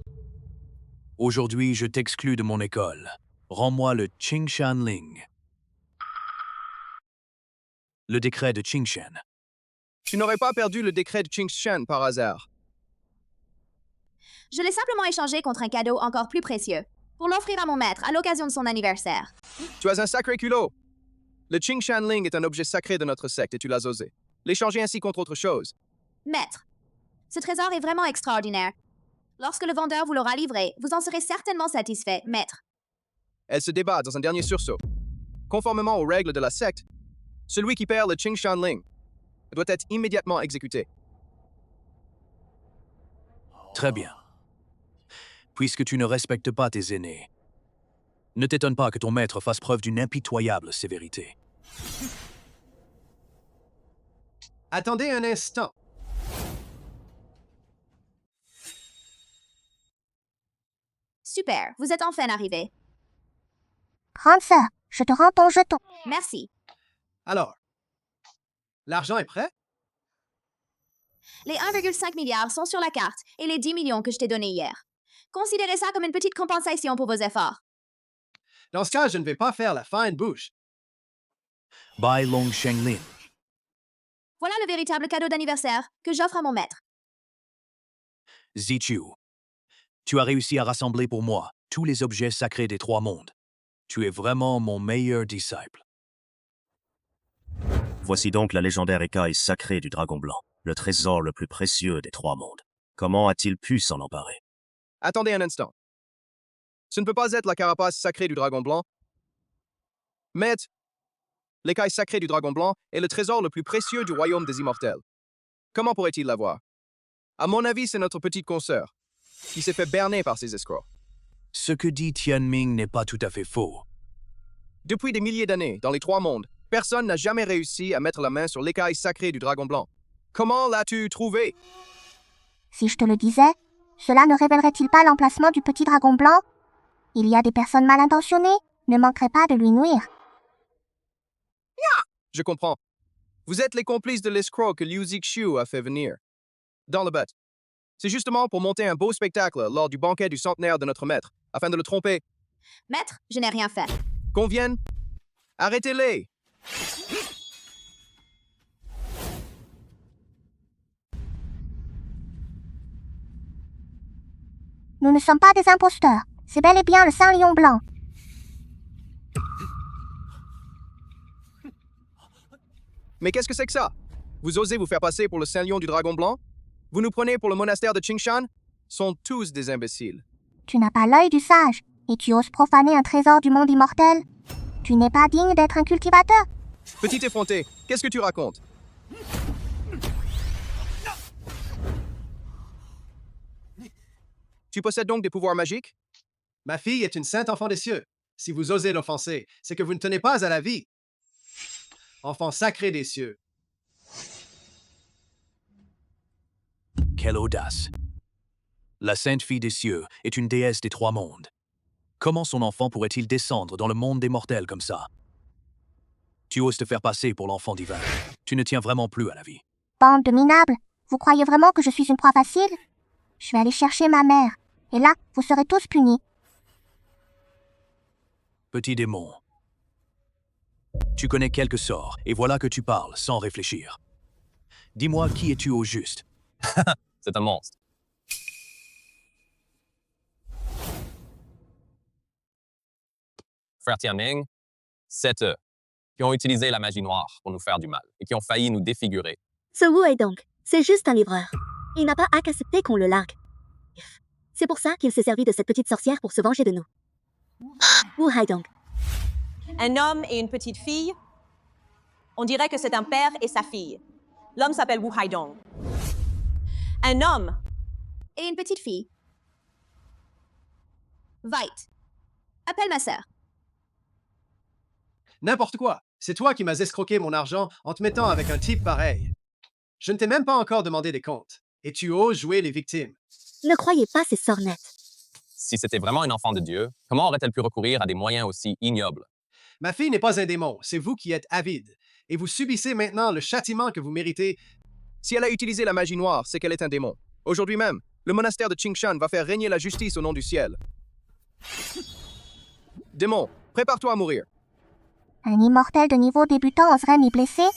Aujourd'hui, je t'exclus de mon école. Rends-moi le Qingshan Ling. Le décret de Qingshan. Tu n'aurais pas perdu le décret de Qingshan par hasard. Je l'ai simplement échangé contre un cadeau encore plus précieux, pour l'offrir à mon maître à l'occasion de son anniversaire. Tu as un sacré culot. Le Qingshan Ling est un objet sacré de notre secte et tu l'as osé. L'échanger ainsi contre autre chose. Maître, ce trésor est vraiment extraordinaire. Lorsque le vendeur vous l'aura livré, vous en serez certainement satisfait, maître. Elle se débat dans un dernier sursaut. Conformément aux règles de la secte, celui qui perd le Qingshan Ling doit être immédiatement exécuté. Très bien. Puisque tu ne respectes pas tes aînés, ne t'étonne pas que ton maître fasse preuve d'une impitoyable sévérité. Attendez un instant. Super, vous êtes enfin arrivé. Grande sœur, je te rends ton jeton. Merci. Alors, l'argent est prêt? Les 1,5 milliard sont sur la carte et les 10 millions que je t'ai donnés hier. Considérez ça comme une petite compensation pour vos efforts. Dans ce cas, je ne vais pas faire la fine bouche. Bai Long Shenglin. Voilà le véritable cadeau d'anniversaire que j'offre à mon maître. Zixiu, tu as réussi à rassembler pour moi tous les objets sacrés des 3 mondes. Tu es vraiment mon meilleur disciple. Voici donc la légendaire écaille sacrée du dragon blanc, le trésor le plus précieux des 3 mondes. Comment a-t-il pu s'en emparer? Attendez un instant. Ce ne peut pas être la carapace sacrée du dragon blanc. Maître, l'écaille sacrée du dragon blanc est le trésor le plus précieux du royaume des immortels. Comment pourrait-il l'avoir? À mon avis, c'est notre petite consoeur, qui s'est fait berner par ces escrocs. Ce que dit Tianming n'est pas tout à fait faux. Depuis des milliers d'années, dans les 3 mondes, personne n'a jamais réussi à mettre la main sur l'écaille sacrée du dragon blanc. Comment l'as-tu trouvé? Si je te le disais, cela ne révélerait-il pas l'emplacement du petit dragon blanc? Il y a des personnes mal intentionnées, ne manqueraient pas de lui nuire. Je comprends. Vous êtes les complices de l'escroc que Liu Zixiu a fait venir. Dans le but. C'est justement pour monter un beau spectacle lors du banquet du centenaire de notre maître, afin de le tromper. Maître, je n'ai rien fait. Qu'on vienne. Arrêtez-les! Nous ne sommes pas des imposteurs. C'est bel et bien le Saint Lion Blanc. Mais qu'est-ce que c'est que ça? Vous osez vous faire passer pour le Saint Lion du Dragon Blanc? Vous nous prenez pour le monastère de Qingshan? Sont tous des imbéciles. Tu n'as pas l'œil du sage, et tu oses profaner un trésor du monde immortel. Tu n'es pas digne d'être un cultivateur. Petit effronté, qu'est-ce que tu racontes? Tu possèdes donc des pouvoirs magiques? Ma fille est une sainte enfant des cieux. Si vous osez l'offenser, c'est que vous ne tenez pas à la vie. Enfant sacré des cieux. Quelle audace! La Sainte Fille des Cieux est une déesse des trois mondes. Comment son enfant pourrait-il descendre dans le monde des mortels comme ça? Tu oses te faire passer pour l'enfant divin. Tu ne tiens vraiment plus à la vie. Bande de minables, vous croyez vraiment que je suis une proie facile? Je vais aller chercher ma mère, et là, vous serez tous punis. Petit démon. Tu connais quelques sorts, et voilà que tu parles sans réfléchir. Dis-moi, qui es-tu au juste? C'est un monstre. Frère Tianming, c'est eux qui ont utilisé la magie noire pour nous faire du mal et qui ont failli nous défigurer. Ce Wu Haidong, c'est juste un livreur. Il n'a pas accepté qu'on le largue. C'est pour ça qu'il s'est servi de cette petite sorcière pour se venger de nous. Wu Haidong. Un homme et une petite fille. On dirait que c'est un père et sa fille. L'homme s'appelle Wu Haidong. Un homme. Et une petite fille. Vite. Appelle ma sœur. N'importe quoi. C'est toi qui m'as escroqué mon argent en te mettant avec un type pareil. Je ne t'ai même pas encore demandé des comptes. Et tu oses jouer les victimes. Ne croyez pas ces sornettes. Si c'était vraiment un enfant de Dieu, comment aurait-elle pu recourir à des moyens aussi ignobles? Ma fille n'est pas un démon, c'est vous qui êtes avide. Et vous subissez maintenant le châtiment que vous méritez. Si elle a utilisé la magie noire, c'est qu'elle est un démon. Aujourd'hui même, le monastère de Qingshan va faire régner la justice au nom du ciel. Démon, prépare-toi à mourir. Un immortel de niveau débutant oserait m'y blesser?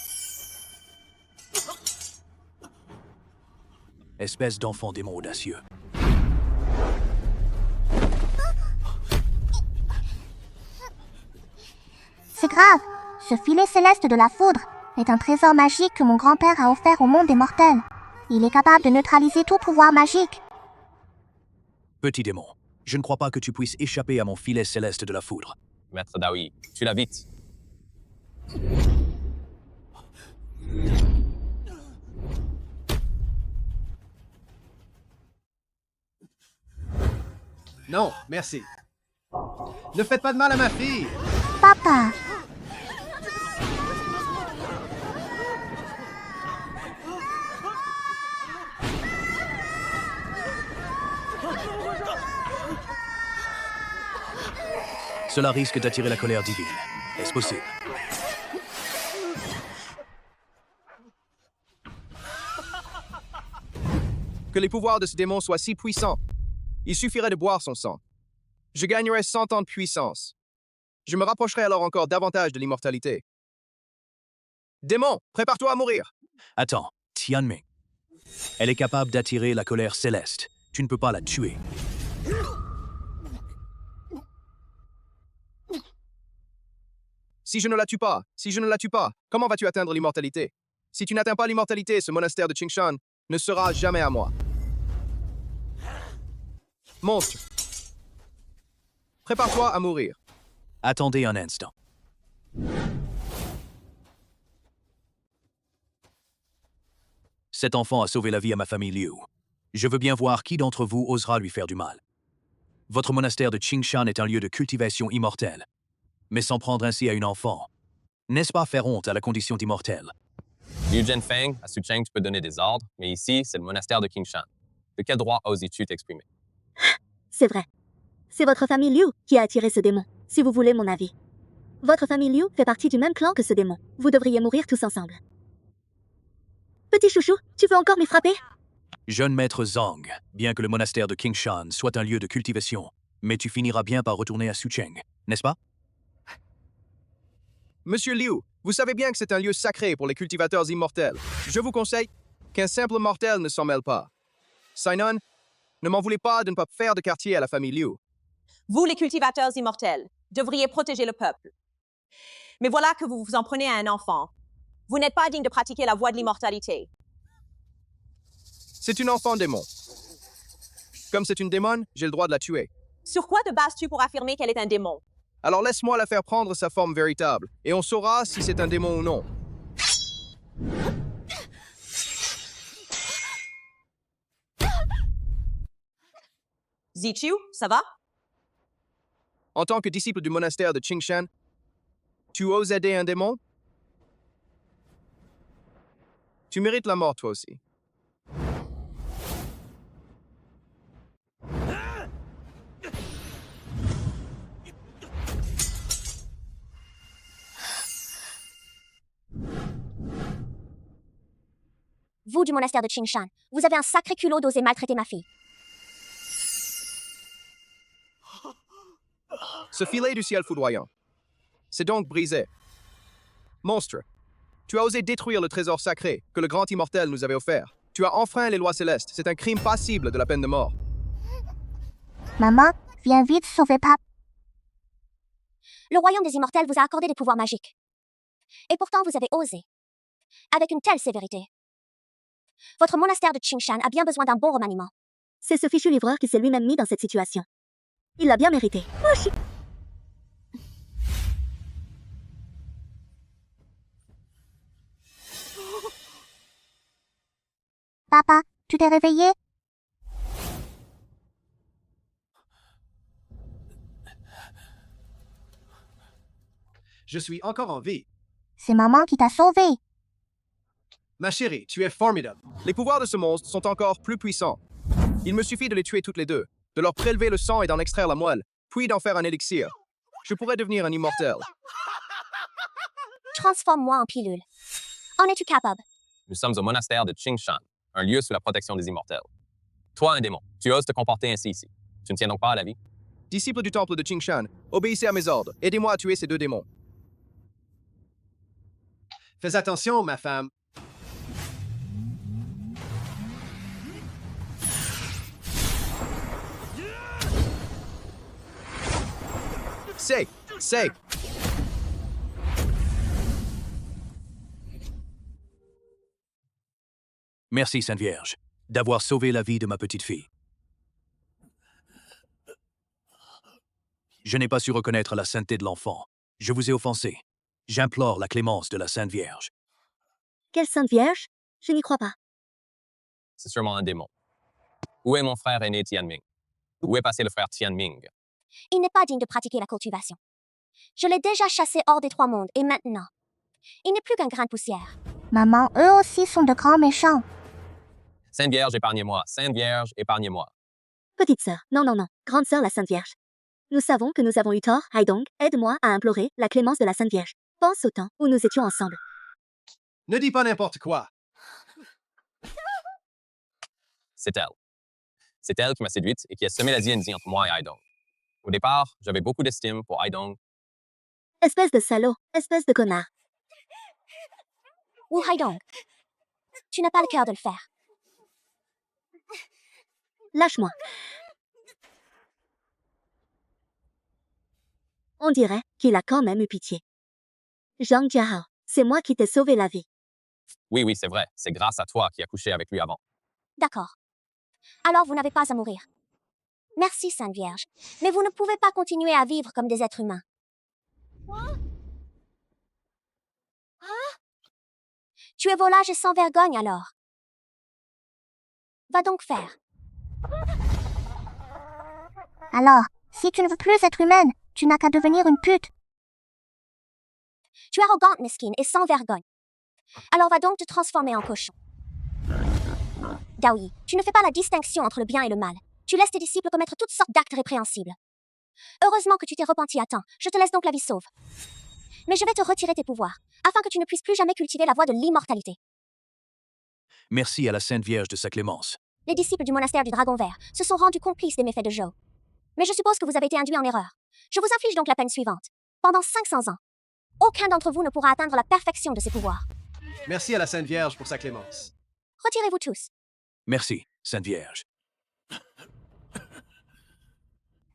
Espèce d'enfant démon audacieux. C'est grave. Ce filet céleste de la foudre est un trésor magique que mon grand-père a offert au monde des mortels. Il est capable de neutraliser tout pouvoir magique. Petit démon, je ne crois pas que tu puisses échapper à mon filet céleste de la foudre. Maître Daoui, tu l'as vite. Non, merci. Ne faites pas de mal à ma fille. Papa. Cela risque d'attirer la colère divine. Est-ce possible? Que les pouvoirs de ce démon soient si puissants. Il suffirait de boire son sang. Je gagnerais 100 ans de puissance. Je me rapprocherai alors encore davantage de l'immortalité. Démon, prépare-toi à mourir. Attends, Tianming. Elle est capable d'attirer la colère céleste. Tu ne peux pas la tuer. Si je ne la tue pas, comment vas-tu atteindre l'immortalité? Si tu n'atteins pas l'immortalité, ce monastère de Qingshan ne sera jamais à moi. Monstre, prépare-toi à mourir. Attendez un instant. Cet enfant a sauvé la vie à ma famille Liu. Je veux bien voir qui d'entre vous osera lui faire du mal. Votre monastère de Qingshan est un lieu de cultivation immortelle. Mais s'en prendre ainsi à une enfant, n'est-ce pas faire honte à la condition d'immortel? Liu Zhenfeng, à Sucheng, tu peux donner des ordres, mais ici, c'est le monastère de Qingshan. De quel droit oses-tu t'exprimer? C'est vrai. C'est votre famille Liu qui a attiré ce démon, si vous voulez mon avis. Votre famille Liu fait partie du même clan que ce démon. Vous devriez mourir tous ensemble. Petit chouchou, tu veux encore m'y frapper? Jeune maître Zhang, bien que le monastère de Qingshan soit un lieu de cultivation, mais tu finiras bien par retourner à Sucheng, n'est-ce pas? Monsieur Liu, vous savez bien que c'est un lieu sacré pour les cultivateurs immortels. Je vous conseille qu'un simple mortel ne s'en mêle pas. Sinon, ne m'en voulez pas de ne pas faire de quartier à la famille Liu. Vous, les cultivateurs immortels, devriez protéger le peuple. Mais voilà que vous vous en prenez à un enfant. Vous n'êtes pas digne de pratiquer la voie de l'immortalité. C'est une enfant démon. Comme c'est une démon, j'ai le droit de la tuer. Sur quoi te bases-tu pour affirmer qu'elle est un démon? Alors laisse-moi la faire prendre sa forme véritable, et on saura si c'est un démon ou non. Zichu, ça va? En tant que disciple du monastère de Qingshan, tu oses aider un démon? Tu mérites la mort toi aussi. Vous du monastère de Qingshan, vous avez un sacré culot d'oser maltraiter ma fille. Ce filet du ciel foudroyant, c'est donc brisé. Monstre, tu as osé détruire le trésor sacré que le grand immortel nous avait offert. Tu as enfreint les lois célestes. C'est un crime passible de la peine de mort. Maman, viens vite sauver Pap. Le royaume des immortels vous a accordé des pouvoirs magiques. Et pourtant vous avez osé. Avec une telle sévérité. Votre monastère de Qingshan a bien besoin d'un bon remaniement. C'est ce fichu livreur qui s'est lui-même mis dans cette situation. Il l'a bien mérité. Oh, Papa, tu t'es réveillé? Je suis encore en vie. C'est maman qui t'a sauvé. Ma chérie, tu es formidable. Les pouvoirs de ce monstre sont encore plus puissants. Il me suffit de les tuer toutes les deux, de leur prélever le sang et d'en extraire la moelle, puis d'en faire un élixir. Je pourrais devenir un immortel. Transforme-moi en pilule. En es-tu capable? Nous sommes au monastère de Qingshan, un lieu sous la protection des immortels. Toi, un démon, tu oses te comporter ainsi ici. Tu ne tiens donc pas à la vie? Disciple du temple de Qingshan, obéissez à mes ordres. Aidez-moi à tuer ces deux démons. Fais attention, ma femme. C'est. Merci, Sainte Vierge, d'avoir sauvé la vie de ma petite fille. Je n'ai pas su reconnaître la sainteté de l'enfant. Je vous ai offensé. J'implore la clémence de la Sainte Vierge. Quelle Sainte Vierge? Je n'y crois pas. C'est sûrement un démon. Où est mon frère aîné Tianming? Où est passé le frère Tianming? Il n'est pas digne de pratiquer la cultivation. Je l'ai déjà chassé hors des trois mondes, et maintenant, il n'est plus qu'un grain de poussière. Maman, eux aussi sont de grands méchants. Sainte Vierge, épargnez-moi. Sainte Vierge, épargnez-moi. Petite sœur, non. Grande sœur, la Sainte Vierge. Nous savons que nous avons eu tort, Haidong. Aide-moi à implorer la clémence de la Sainte Vierge. Pense au temps où nous étions ensemble. Ne dis pas n'importe quoi. C'est elle. C'est elle qui m'a séduite et qui a semé la dianésie entre moi et Haidong. Au départ, j'avais beaucoup d'estime pour Haidong. Espèce de salaud, espèce de connard. Wu Haidong, tu n'as pas le cœur de le faire. Lâche-moi. On dirait qu'il a quand même eu pitié. Zhang Jiahao, c'est moi qui t'ai sauvé la vie. Oui, c'est vrai. C'est grâce à toi qui as couché avec lui avant. D'accord. Alors vous n'avez pas à mourir. Merci, Sainte Vierge. Mais vous ne pouvez pas continuer à vivre comme des êtres humains. Tu es volage et sans vergogne alors. Va donc faire. Alors, si tu ne veux plus être humaine, tu n'as qu'à devenir une pute. Tu es arrogante, mesquine et sans vergogne. Alors va donc te transformer en cochon. Daoyi, tu ne fais pas la distinction entre le bien et le mal. Tu laisses tes disciples commettre toutes sortes d'actes répréhensibles. Heureusement que tu t'es repenti à temps. Je te laisse donc la vie sauve. Mais je vais te retirer tes pouvoirs, afin que tu ne puisses plus jamais cultiver la voie de l'immortalité. Merci à la Sainte Vierge de sa clémence. Les disciples du monastère du Dragon Vert se sont rendus complices des méfaits de Zhou. Mais je suppose que vous avez été induit en erreur. Je vous inflige donc la peine suivante. Pendant 500 ans, aucun d'entre vous ne pourra atteindre la perfection de ses pouvoirs. Merci à la Sainte Vierge pour sa clémence. Retirez-vous tous. Merci, Sainte Vierge.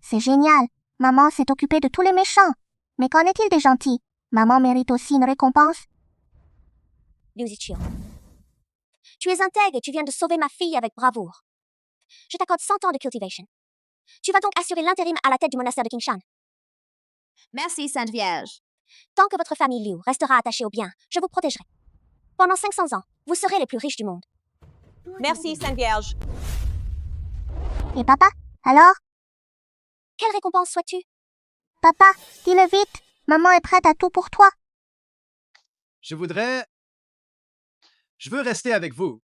C'est génial. Maman s'est occupée de tous les méchants. Mais qu'en est-il des gentils? Maman mérite aussi une récompense. Liu Ziqiu. Tu es intègre et tu viens de sauver ma fille avec bravoure. Je t'accorde 100 ans de cultivation. Tu vas donc assurer l'intérim à la tête du monastère de Qingshan. Merci, Sainte Vierge. Tant que votre famille Liu restera attachée au bien, je vous protégerai. Pendant 500 ans, vous serez les plus riches du monde. Merci, Sainte Vierge. Et papa? Alors? Quelle récompense souhaites-tu? Papa, dis-le vite. Maman est prête à tout pour toi. Je veux rester avec vous.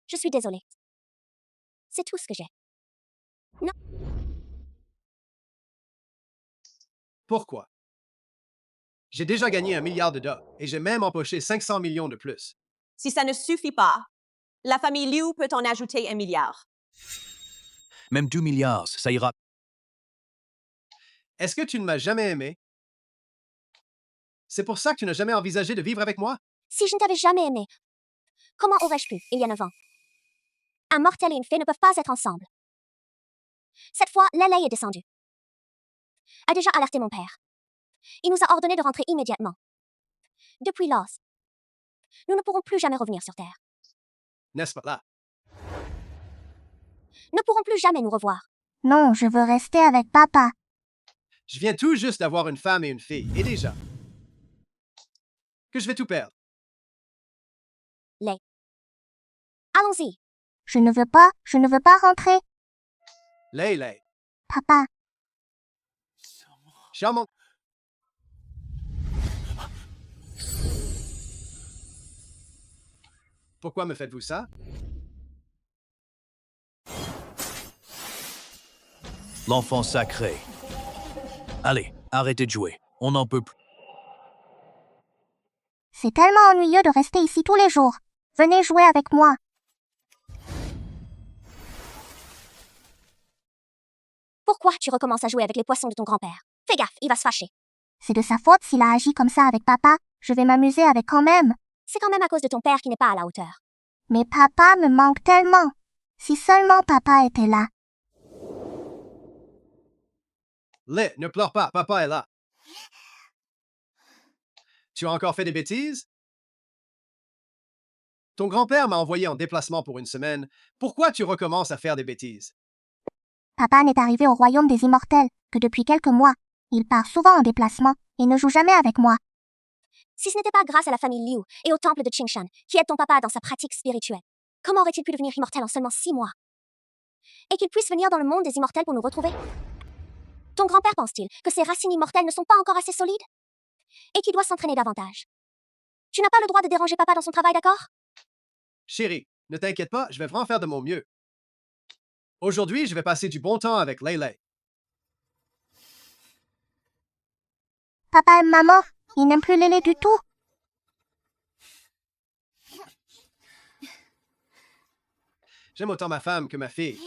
Je suis désolée. C'est tout ce que j'ai. Non. Pourquoi? J'ai déjà gagné 1 milliard de dollars et j'ai même empoché 500 millions de plus. Si ça ne suffit pas, la famille Liu peut en ajouter 1 milliard. Même 2 milliards, ça ira. Est-ce que tu ne m'as jamais aimé? C'est pour ça que tu n'as jamais envisagé de vivre avec moi? Si je ne t'avais jamais aimé, comment aurais-je pu, il y a 9 ans? Un mortel et une fée ne peuvent pas être ensemble. Cette fois, Lei est descendu. A déjà alerté mon père. Il nous a ordonné de rentrer immédiatement. Depuis lors, nous ne pourrons plus jamais revenir sur Terre. N'est-ce pas là? Ne pourrons plus jamais nous revoir. Non, je veux rester avec papa. Je viens tout juste d'avoir une femme et une fille, et déjà que je vais tout perdre. Lei. Allons-y. Je ne veux pas rentrer. Lei. Papa, Charmant. Pourquoi me faites-vous ça? L'enfant sacré. Allez, arrêtez de jouer. On n'en peut plus. c'est tellement ennuyeux de rester ici tous les jours. Venez jouer avec moi. Pourquoi tu recommences à jouer avec les poissons de ton grand-père? Fais gaffe, il va se fâcher. C'est de sa faute s'il a agi comme ça avec papa. Je vais m'amuser avec quand même. C'est quand même à cause de ton père qui n'est pas à la hauteur. Mais papa me manque tellement. Si seulement papa était là. Lei, ne pleure pas, papa est là. Tu as encore fait des bêtises? Ton grand-père m'a envoyé en déplacement pour une semaine. Pourquoi tu recommences à faire des bêtises? Papa n'est arrivé au royaume des immortels que depuis quelques mois. Il part souvent en déplacement et ne joue jamais avec moi. Si ce n'était pas grâce à la famille Liu et au temple de Qingshan qui aide ton papa dans sa pratique spirituelle, comment aurait-il pu devenir immortel en seulement 6 mois? Et qu'il puisse venir dans le monde des immortels pour nous retrouver? Ton grand-père pense-t-il que ses racines immortelles ne sont pas encore assez solides? Et qu'il doit s'entraîner davantage? Tu n'as pas le droit de déranger papa dans son travail, d'accord? Chérie, ne t'inquiète pas, je vais vraiment faire de mon mieux. Aujourd'hui, je vais passer du bon temps avec Lei. Papa aime maman. Il n'aime plus Lélé du tout. J'aime autant ma femme que ma fille.